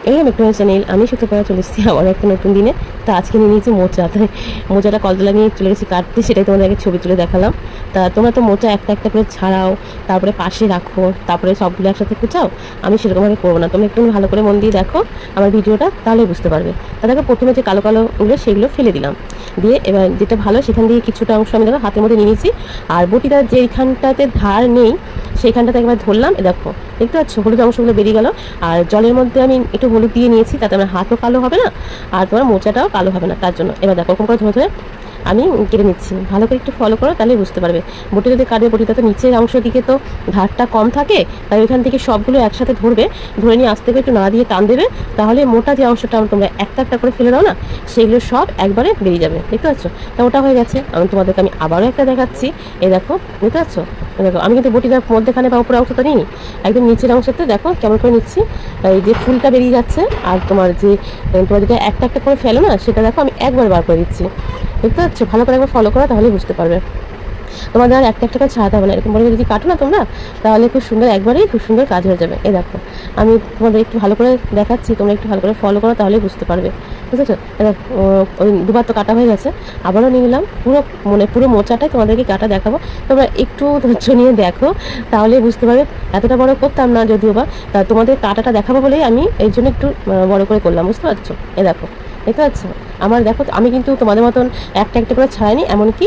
এই একটু চ্যানেল আমি সুতপা চলে এসেছি আবার একটা নতুন দিনে। তা আজকে নিয়ে নিয়েছি মোচা। তাই মোচাটা কলতলা নিয়ে চলে গেছি কাটতে, সেটাই তোমাদেরকে ছবি তুলে দেখালাম। তা তোমরা তো মোচা একটা একটা করে ছাড়াও, তারপরে পাশে রাখো, তারপরে সবগুলো একসাথে কুচাও। আমি সেরকমভাবে করবো না, তোমরা একটু ভালো করে মন দিয়ে দেখো আমার ভিডিওটা, তাহলে বুঝতে পারবে। তাদেরকে প্রথমে যে কালো কালোগুলো সেগুলো ফেলে দিলাম, দিয়ে এবার যেটা ভালো সেখান দিয়ে কিছুটা অংশ আমি দেখো হাতের মধ্যে নিয়ে নিয়েছি। আর বটিটা যেইখানটাতে ধার নেই সেইখানটাতে একবার ধরলাম, দেখো দেখতে পাচ্ছ হলুদ অংশগুলো বেরিয়ে গেল। আর জলের মধ্যে আমি একটু হলুদ দিয়ে নিয়েছি, তাতে আমার হাতও কালো হবে না আর তোমার মোচাটাও কালো হবে না, তার জন্য এবার দেখো ওরকম করে ধরে ধরে আমি কেটে নিচ্ছি। ভালো করে একটু ফলো করো, তাহলে বুঝতে পারবে। বটি যদি কাটবে, বটিটা তো নিচের অংশ দিকে তো ধারটা কম থাকে, তাই ওইখান থেকে সবগুলো একসাথে ধরবে, ধরে নিয়ে আস্তে করে একটু না দিয়ে টান দেবে, তাহলে মোটা যে অংশটা তোমরা একটা একটা করে ফেলে দাও না, সেগুলো সব একবারে বেরিয়ে যাবে। দেখতে পাচ্ছ? তা ওটা হয়ে গেছে। তোমাদেরকে আমি আবারও একটা দেখাচ্ছি। এই দেখো, দেখতে পাচ্ছ? দেখো আমি কিন্তু বটিটার মধ্যেখানে বা উপরে অংশটা নিই, একদম নিচের অংশতে দেখো কেমন করে নিচ্ছি। এই যে ফুলটা বেরিয়ে যাচ্ছে, আর তোমার যে তোমরা যেটা একটা একটা করে ফেলো না, সেটা দেখো আমি একবার বার করে দিচ্ছি। দেখতে পাচ্ছ? ভালো করে একবার ফলো করো, তাহলে বুঝতে পারবে। তোমাদের আর একটা একটা করে ছাড়াতে হবে না, এরকম করে যদি কাটো না তোমরা, তাহলে খুব সুন্দর একবারেই খুব সুন্দর কাজ হয়ে যাবে। এই দেখো আমি তোমাদের একটু ভালো করে দেখাচ্ছি, তোমরা একটু ভালো করে ফলো করো, তাহলেই বুঝতে পারবে। বুঝেছো? ওই দুবার তো কাটা হয়ে গেছে, আবারও নিয়ে নিলাম। পুরো মোচাটাই তোমাদেরকে কাটা দেখাবো, তোমরা একটু ধৈর্য নিয়ে দেখো, তাহলে বুঝতে পারবে। এতটা বড় করতাম না যদিও বা, তা তোমাদের কাটাটা দেখাবো বলেই আমি এই জন্য একটু বড় করে করলাম, বুঝতে পারছো? এই দেখো, দেখতে পাচ্ছ? আমার দেখো আমি কিন্তু তোমাদের মতন একটা একটা করে ছাড়াইনি, এমনকি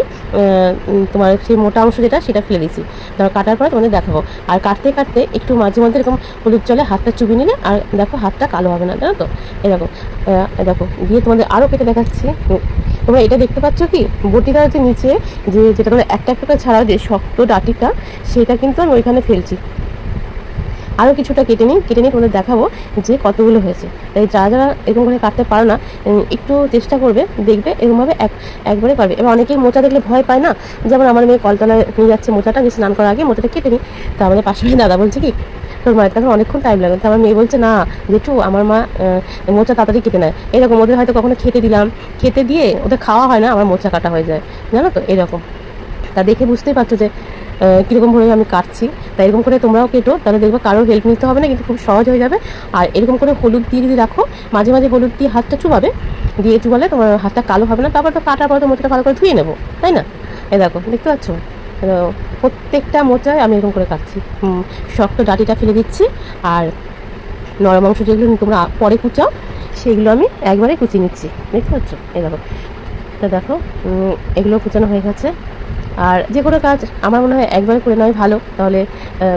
তোমার সেই মোটা অংশ যেটা সেটা ফেলে দিয়েছি। ধরো কাটার পরে তোমাদের দেখাবো। আর কাটতে কাটতে একটু মাঝে মধ্যে এরকম হলুদ জলে হাতটা চুবিয়ে নিলে, আর দেখো হাতটা কালো হবে না, জানো তো? দেখো দেখো দিয়ে তোমাদের আরও কেটে দেখাচ্ছি। তোমরা এটা দেখতে পাচ্ছ কি, বটিটার যে নিচে যেটা তোমরা একটা একটা করে ছাড়াও যে শক্ত ডাটিটা, সেটা কিন্তু আমি ওইখানে ফেলছি। আরও কিছুটা কেটে নিই, তোমাদের দেখাবো যে কতগুলো হয়েছে। তাই যারা এরকম করে কাটতে পারো না, একটু চেষ্টা করবে, দেখবে এরকমভাবে একবারে পারবে। এবার অনেকেই মোচা দেখলে ভয় পায় না, যেমন আমার মেয়ে কলতলায় নিয়ে যাচ্ছে মোচাটা, যে স্নান করার আগে মোচাটা কেটে নিই। তা আমাদের পাশে দাদা বলছে কি, তোর মায়ের তখন অনেকক্ষণ টাইম লাগে। তো আমার মেয়ে বলছে না জেঠু, আমার মা মোচা তাড়াতাড়ি কেটে নেয়। এরকম ওদের হয়তো কখনো খেতে দিলাম, খেতে দিয়ে ওদের খাওয়া হয় না, আমার মোচা কাটা হয়ে যায়, জানো তো? এরকম তা দেখে বুঝতেই পারছো যে কীরকমভাবে আমি কাটছি। তাই এরকম করে তোমরাও কেটো, তাহলে দেখবে কারোর হেল্প নিতে হবে না, কিন্তু খুব সহজ হয়ে যাবে। আর এরকম করে হলুদ দিয়ে যদি রাখো, মাঝে মাঝে হলুদ দিয়ে হাতটা চুবাবে, দিয়ে চুবালে তোমার হাতটা কালো হবে না। তারপর তো কাটার পর তো মোচাটা ভালো করে ধুয়ে নেবো, তাই না? এই দেখো, দেখতে পাচ্ছ? প্রত্যেকটা মোচায় আমি এরকম করে কাটছি। শক্ত ডাটিটা ফেলে দিচ্ছি, আর নরম অংশ যেগুলো তোমরা পরে কুচাও, সেগুলো আমি একবারে কুচিয়ে নিচ্ছি। দেখতে পাচ্ছ? এই দেখো, তা দেখো এগুলো কুচানো হয়ে গেছে। আর যে কোনো কাজ আমার মনে হয় একবারে করে নেওয়াই ভালো, তাহলে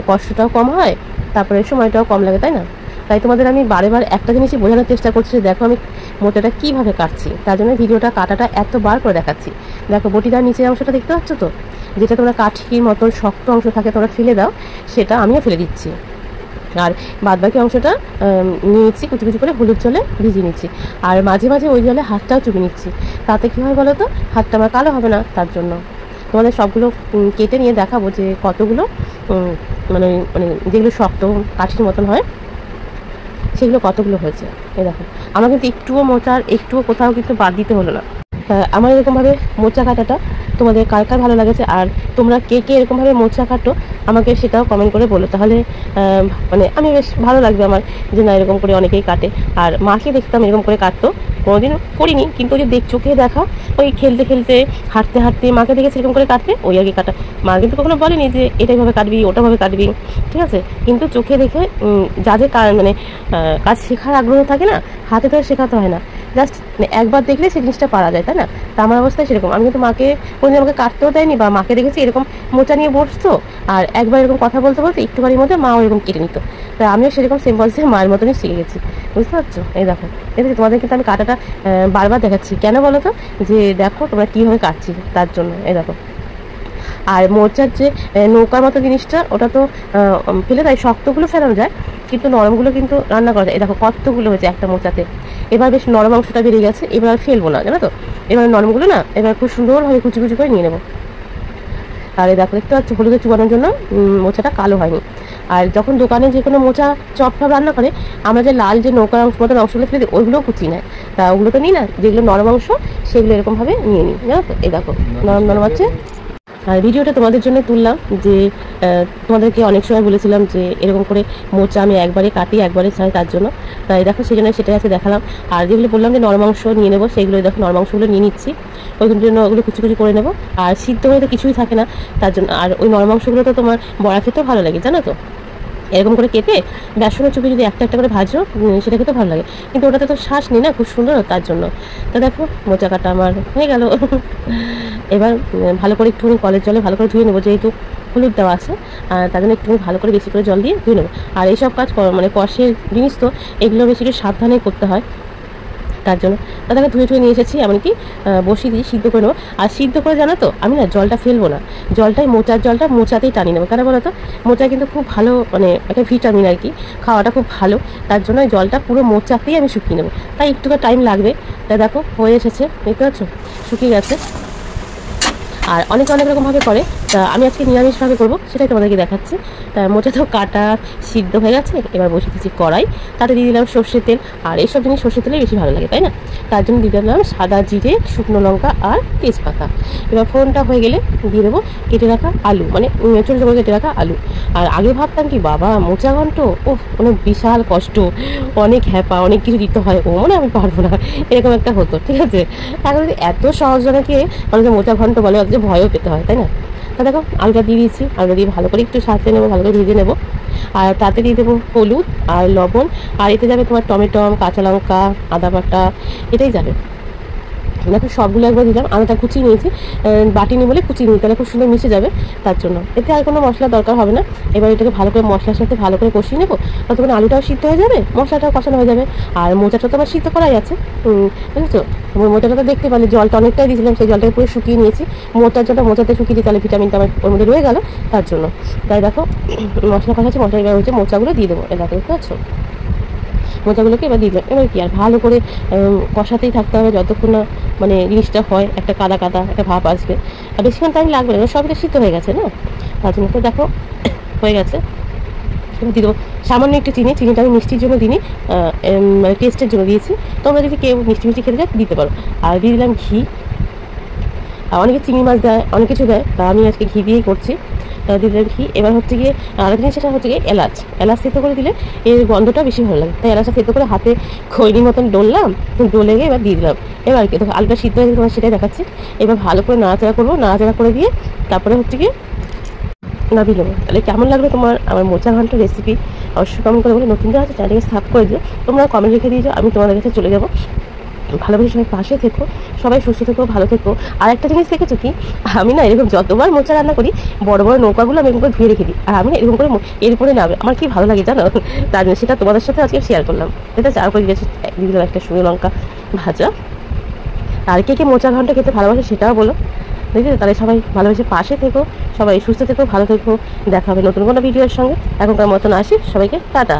কষ্টটাও কম হয়, তারপরে সময়টাও কম লাগে, তাই না? তাই তোমাদের আমি বারে বার একটা জিনিসই বোঝানোর চেষ্টা করছি, দেখো আমি মোচাটা কীভাবে কাটছি, তার জন্য ভিডিওটা কাটাটা এতবার করে দেখাচ্ছি। দেখো বটিটার নিচের অংশটা দেখতে পাচ্ছ তো, যেটা তোমরা কাঠির মতন শক্ত অংশ থাকে তোমরা ফেলে দাও, সেটা আমিও ফেলে দিচ্ছি। আর বাদবাকি অংশটা নিয়েছি কুচি কুচি করে হলুদ জলে ভিজিয়ে নিচ্ছি, আর মাঝে মাঝে ওই জলে হাতটাও চুপে নিচ্ছি। তাতে কী হয় বলো তো, হাতটা আমার কালো হবে না, তার জন্য। তোমাদের সবগুলো কেটে নিয়ে দেখাবো যে কতগুলো মানে মানে যেগুলো শক্ত কাঠির মতন হয়, সেগুলো কতগুলো হয়েছে। এই দেখো, আমার কিন্তু একটুও কোথাও কিন্তু বাদ দিতে হলো না। আমার এরকমভাবে মোচা কাটাটা তোমাদের কার কার ভালো লাগেছে, আর তোমরা কে কে এরকমভাবে মোচা কাটো আমাকে সেটাও কমেন্ট করে বলো, তাহলে মানে আমি বেশ ভালো লাগবে আমার, যে না এরকম করে অনেকেই কাটে। আর মাকে দেখতাম এরকম করে কাটতো, কোনোদিন করিনি, কিন্তু ওই যে চোখে দেখা, ওই খেলতে খেলতে হাঁটতে হাঁটতে মাকে দেখেছি এরকম করে কাটতে, ওই আর কি কাটা। মা কিন্তু কখনো বলেনি যে এটাইভাবে কাটবি ওটাভাবে কাটবি, ঠিক আছে? কিন্তু চোখে দেখে যা যে মানে কাজ শেখার আগ্রহ থাকে না, হাতে ধরে শেখাতে হয় না, জাস্ট একবার দেখলে সেই জিনিসটা পারা যায়, তাই না? তা আমার অবস্থায় সেরকম। আমি কিন্তু মাকে কোনোদিন আমাকে কাটতেও দেয়নি, বা মাকে দেখেছি এরকম মোচা নিয়ে বসতো, আর একবার এরকম কথা বলতে বলতে একটুখানির মধ্যে মাও এরকম কেটে নিত। তাই আমিও সেরকম সেম বলছে মায়ের মতনই শিখে গেছি, বুঝতে পারছো? এই দেখো, দেখেছি তোমাদের কিন্তু আমি কাটাটা বারবার দেখাচ্ছি, কেন বলো তো? যে দেখো তোমরা কীভাবে কাটছি, তার জন্য। এই দেখো, আর মোচার যে নৌকার মতো জিনিসটা, ওটা তো ফেলে দেয়, শক্তগুলো ফেলানো যায়, কিন্তু নরমগুলো কিন্তু রান্না করা যায়। এই দেখো কতগুলো হয়েছে একটা মোচাতে। এবার বেশ নরম অংশটা বেরিয়ে গেছে, এবার আর ফেলবো না, জানো তো? এবার নরমগুলো না এবার খুব সুন্দরভাবে কুচি কুচি করে নিয়ে নেবো। আর এই দেখো, দেখতে পাচ্ছ হলুদে চুবানোর জন্য মোচাটা কালো হয়নি। আর যখন দোকানে যে কোনো মোচা চপ রান্না করে, আমরা যে লাল যে নৌকার অংশ মতন অংশগুলো ফেলে দিই, ওইগুলোও কুচি নেয়। তা ওগুলো তো নিই না, যেগুলো নরম অংশ সেগুলো এরকমভাবে নিয়ে নিই, জানো তো? এই দেখো নরম নরম আছে। আর ভিডিওটা তোমাদের জন্য তুললাম যে তোমাদেরকে অনেক সময় বলেছিলাম যে এরকম করে মোচা আমি একবারে কাটি একবারে ছাড়ি, তার জন্য তাই দেখো সেই জন্য সেটাই আছে দেখালাম। আর যেগুলো বললাম যে নরমাংস নিয়ে নেবো, সেইগুলো দেখো নরমাংসগুলো নিয়ে নিচ্ছি, ওইগুলোর জন্য ওগুলো কুচি কুচি করে নেবো। আর সিদ্ধ হয়ে তো কিছুই থাকে না তার জন্য। আর ওই নরমাংসগুলো তো তোমার বড়া খেতেও ভালো লাগে, জানো তো, এরকম করে কেটে বেসনের চুপে যদি একটা একটা করে ভাজো সেটা খেতে ভালো লাগে, কিন্তু ওটাতে তো শ্বাস নেই না, খুব সুন্দর তার জন্য। তো দেখো মোচা কাটা আমার হয়ে গেল। এবার ভালো করে একটুখানি কলের জলে ভালো করে ধুয়ে নেবো, যেহেতু হলুদ দেওয়া আছে তার জন্য একটুখানি ভালো করে বেশি করে জল দিয়ে ধুয়ে নেবো। আর এইসব কাজ মানে কষের জিনিস তো এগুলো বেশি একটু সাবধানে করতে হয়, তার জন্য তাদেরকে ধুয়ে নিয়ে এসেছি। এমনকি বসিয়ে দিয়ে সিদ্ধ করে নেবো। আর সিদ্ধ করে জানো তো আমি না জলটা ফেলবো না, জলটাই মোচার জলটা মোচাতেই টানিয়ে নেবো। কেন বলো তো, মোচা কিন্তু খুব ভালো মানে একটা ভিটামিন আর কি, খাওয়াটা খুব ভালো, তার জন্য ওই জলটা পুরো মোচাতেই আমি শুকিয়ে নেবো। তাই একটুটা টাইম লাগবে। তাই দেখো হয়ে এসেছে, দেখতে পাচ্ছ শুকিয়ে গেছে। আর অনেকে অনেক রকমভাবে করে, তা আমি আজকে নিরামিষভাবে করবো, সেটাই তোমাদেরকে দেখাচ্ছি। তা মোচা তো কাটা সিদ্ধ হয়ে গেছে, এবার বসে দিচ্ছি কড়াই, তাতে দিয়ে দিলাম সর্ষের তেল। আর এইসব জিনিস সর্ষের তেলেই বেশি ভালো লাগে, তাই না? তার জন্য দিয়ে দিলাম সাদা জিরে, শুকনো লঙ্কা আর তেজপাতা। এবার ফোড়নটা হয়ে গেলে দিয়ে দেবো কেটে রাখা আলু, মানে ছোটো ছোটো করে কেটে রাখা আলু। আর আগে ভাবতাম কি বাবা মোচা ঘন্ট অনেক বিশাল কষ্ট, অনেক হ্যাপা, অনেক কিছু দিতে হয়, মনে আমি পারবো না, এরকম একটা হতো, ঠিক আছে। এখন যদি এত সহজজনকে অনেকে মোচা ঘন্ট বলে, যে ভয়ও পেতে হয়, তাই না? তা দেখো আলুটা দিয়ে দিয়েছি, আলুটা দিয়ে ভালো করে একটু সাজিয়ে নেবো, ভালো করে ভেজে নেবো। আর তাতে দিয়ে দেবো হলুদ আর লবণ, আর এতে যাবে তোমার টমেটো, কাঁচা লঙ্কা, আদা বাটা, এটাই যাবে। দেখো সবগুলো একবার দিলাম, আদাটা কুচিয়ে নিয়েছি, বাটি নিয়ে বলে কুচিয়ে নিই, তাহলে খুব সুন্দর মিশে যাবে, তার জন্য। এতে আর কোনো মশলা দরকার হবে না। এবার এটাকে ভালো করে মশলার সাথে ভালো করে কষিয়ে নেবো, ততক্ষণ আলুটাও সিদ্ধ হয়ে যাবে, মশলাটাও কষানো হয়ে যাবে। আর মোচাটা তো আবার সিদ্ধ করাই আছে, বুঝেছো। মোচাটা তো দেখতে পারলে জলটা অনেকটাই দিয়েছিলাম, সেই জলটাকে পুরো শুকিয়ে নিয়েছি। মোচার জলটা মোচাতে শুকিয়ে দিই, তাহলে ভিটামিনটা আমার ওর মধ্যে রয়ে গেল, তার জন্য। তাই দেখো মশলা কষাচ্ছি, মশলা এবার হচ্ছে মোচাগুলো দিয়ে দেবো, এটা দেখতে পাচ্ছ। মোচাগুলোকে এবার দিয়ে দিলাম। এবার কি আর ভালো করে কষাতেই থাকতে হবে যতক্ষণ না মানে জিনিসটা হয়, একটা কাদা কাদা একটা ভাব আসবে। আর বেশিক্ষণ টাইম লাগবে না, সবটা সিদ্ধ হয়ে গেছে না, তার জন্য। তো দেখো হয়ে গেছে। এবার দিয়ে দেবো সামান্য একটু চিনি, চিনিটা আমি মিষ্টির জন্য দিই, মানে টেস্টের জন্য দিয়েছি। তোমরা যদি কেউ মিষ্টি মিষ্টি খেতে চাও দিতে পারো। আর দিয়ে দিলাম ঘি, অনেকে চিংড়ি মাছ দেয়, অনেক কিছু দেয়, তা আমি আজকে ঘি দিয়েই করছি। দিয়ে দিলাম ঘি। এবার হচ্ছে গিয়ে আরেকটা জিনিস, সেটা হচ্ছে গিয়ে এলাচ। এলাচ সেদ্ধ করে দিলে এর গন্ধটা বেশি ভালো লাগে, তাই এলাচটা সেদ্ধ করে হাতে খৈনির মতন ডললাম, ডলে গিয়ে এবার দিয়ে দিলাম। এবার কি দেখো আলুটা সিদ্ধ হয়ে তোমার সেটাই দেখাচ্ছি। এবার ভালো করে নাড়াচাড়া করবো, নাড়াচাড়া করে দিয়ে তারপরে হচ্ছে গিয়ে নামিয়ে নেবো। তাহলে কেমন লাগবে তোমার আমার মোচা ঘন্ট রেসিপি অবশ্যই কমেন্ট করে বলে। নতুন যারা আছে চ্যানেলকে সাবস্ক্রাইব করে দিও, তোমরা কমেন্ট রেখে দিয়ে যাও, আমি তোমাদের কাছে চলে যাবো। ভালোবেসে সবাই পাশে থেকো, সবাই সুস্থ থেকো, ভালো থেকো। আর একটা জিনিস দেখেছো কি, আমি না এরকম যতবার মোচা রান্না করি বড় বড় নৌকাগুলো আমি এরকম করে ধুয়ে রেখে দিই, আর আমি না এরকম করে এরপরে নামে আমার কি ভালো লাগে জানো, তার জন্য সেটা তোমাদের সাথে আজকে শেয়ার করলাম। এটা চার করে দিয়েছি, দিয়ে দিলাম একটা শুকনো লঙ্কা ভাজা। আর কে কে মোচা ঘন্ট খেতে ভালোবাসে সেটাও বলো, দেখেছো। তাহলে সবাই ভালোবেসে পাশে থেকো, সবাই সুস্থ থেকো, ভালো থেকো। দেখা হবে নতুন কোনো ভিডিওর সঙ্গে। এখনকার মতন আসি, সবাইকে টাটা।